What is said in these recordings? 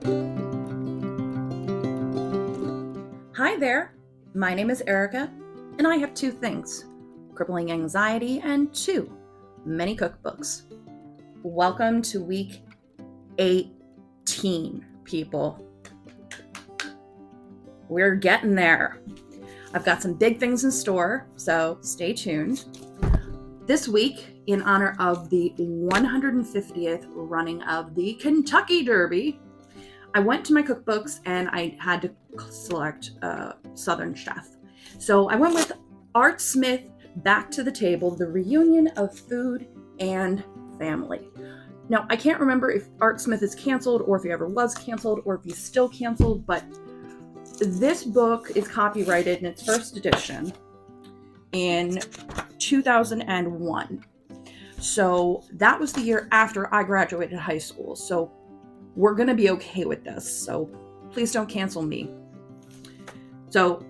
Hi there, my name is Erica, and I have two things: crippling anxiety and two many cookbooks. Welcome to week 18, people. We're getting there. I've got some big things in store, so stay tuned. This week, in honor of the 150th running of the Kentucky Derby, I went to my cookbooks and I had to select a Southern chef. So I went with Art Smith, Back to the Table, the reunion of food and family. Now, I can't remember if Art Smith is canceled or if he ever was canceled or if he's still canceled, but this book is copyrighted in its first edition in 2001. So that was the year after I graduated high school. So we're going to be okay with this. So please don't cancel me. So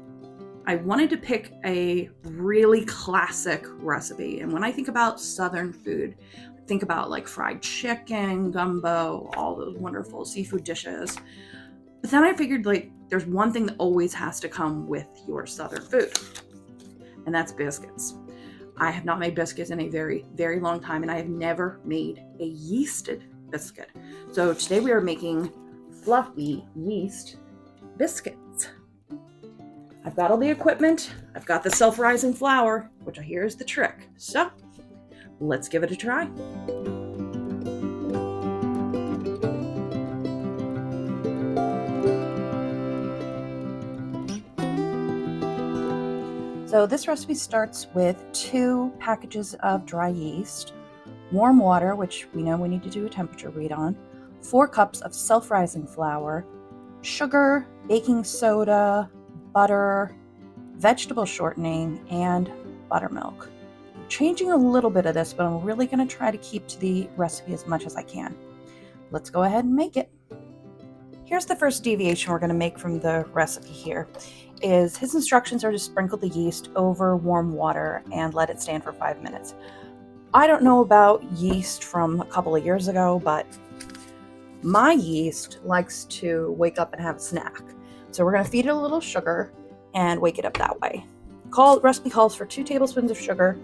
I wanted to pick a really classic recipe. And when I think about Southern food, I think about like fried chicken, gumbo, all those wonderful seafood dishes. But then I figured like there's one thing that always has to come with your Southern food, and that's biscuits. I have not made biscuits in a very, very long time, and I have never made a yeasted biscuit. So today we are making fluffy yeast biscuits. I've got all the equipment. I've got the self-rising flour, which I hear is the trick. So let's give it a try. So this recipe starts with 2 packages of dry yeast, warm water, which we know we need to do a temperature read on, 4 cups of self-rising flour, sugar, baking soda, butter, vegetable shortening, and buttermilk. I'm changing a little bit of this, but I'm really going to try to keep to the recipe as much as I can. Let's go ahead and make it. Here's the first deviation we're going to make from the recipe here. Is his instructions are to sprinkle the yeast over warm water and let it stand for 5 minutes. I don't know about yeast from a couple of years ago, but my yeast likes to wake up and have a snack. So we're going to feed it a little sugar and wake it up that way. Recipe calls for 2 tablespoons of sugar.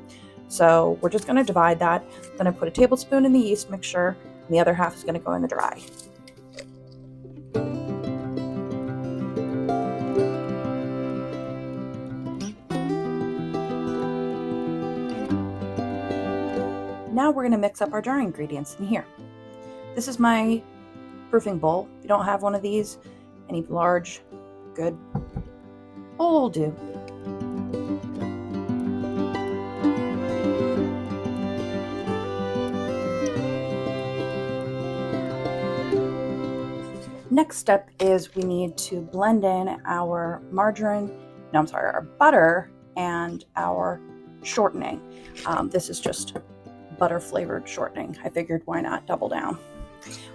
So we're just going to divide that. I'm going to put a tablespoon in the yeast mixture, and the other half is going to go in the dry. Now we're going to mix up our dry ingredients in here. This is my proofing bowl. If you don't have one of these, any large, good bowl will do. Next step is we need to blend in our our butter and our shortening. This is just butter flavored shortening. I figured why not double down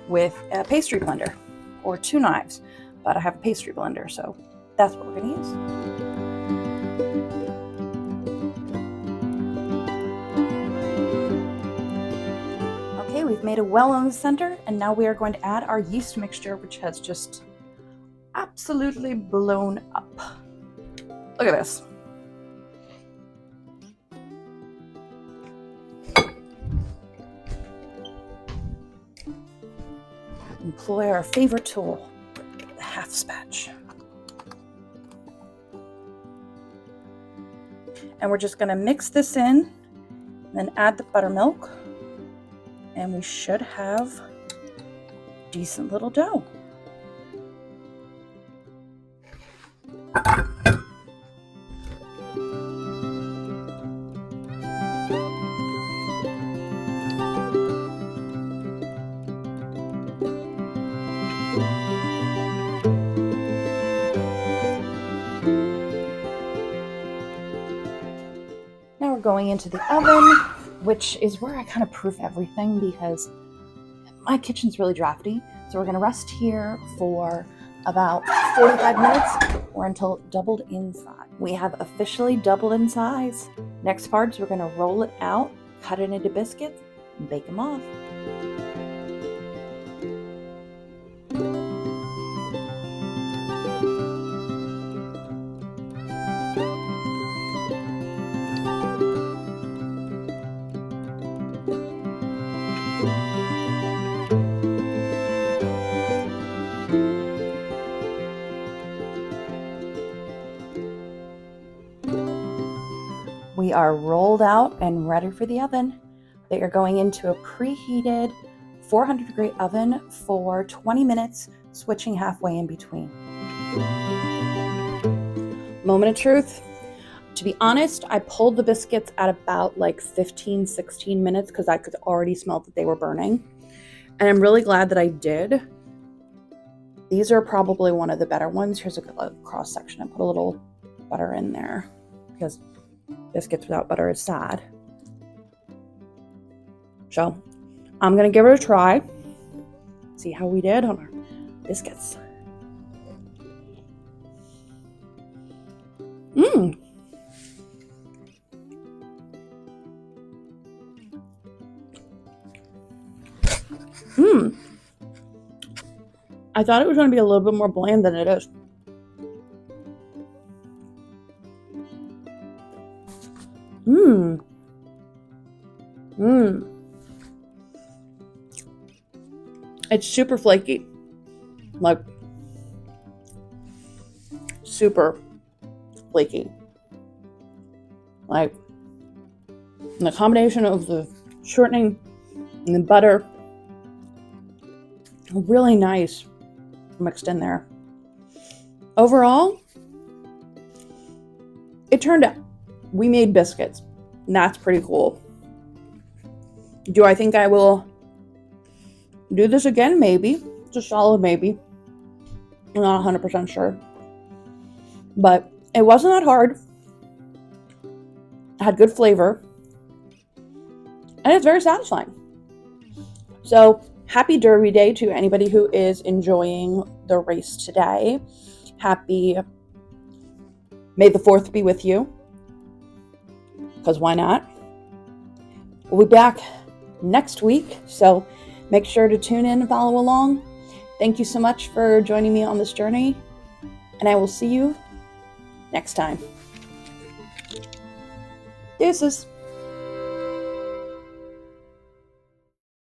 with a pastry blender or 2 knives, but I have a pastry blender, so that's what we're going to use. Okay, we've made a well in the center, and now we are going to add our yeast mixture, which has just absolutely blown up. Look at this. Employ our favorite tool, the half spatch. And we're just going to mix this in, then add the buttermilk, and we should have a decent little dough. Now we're going into the oven, which is where I kind of proof everything because my kitchen's really drafty. So we're going to rest here for about 45 minutes or until doubled in size. We have officially doubled in size. Next part is we're going to roll it out, cut it into biscuits, and bake them off. are rolled out and ready for the oven. They are going into a preheated 400-degree oven for 20 minutes, switching halfway in between. Moment of truth. To be honest, I pulled the biscuits at about like 15, 16 minutes because I could already smell that they were burning. And I'm really glad that I did. These are probably one of the better ones. Here's a cross section. I put a little butter in there because biscuits without butter is sad. So I'm going to give it a try. See how we did on our biscuits. Mmm. Mmm. I thought it was going to be a little bit more bland than it is. Mmm. Mmm. It's super flaky. Like, super flaky. Like, the combination of the shortening and the butter, really nice mixed in there. Overall, it turned out we made biscuits, and that's pretty cool. Do I think I will do this again? Maybe. It's a solid maybe. I'm not 100% sure. But it wasn't that hard. It had good flavor. And it's very satisfying. So, happy Derby Day to anybody who is enjoying the race today. Happy May the 4th be with you. Because why not? We'll be back next week. So, make sure to tune in and follow along. Thank you so much for joining me on this journey. And I will see you next time. Deuces.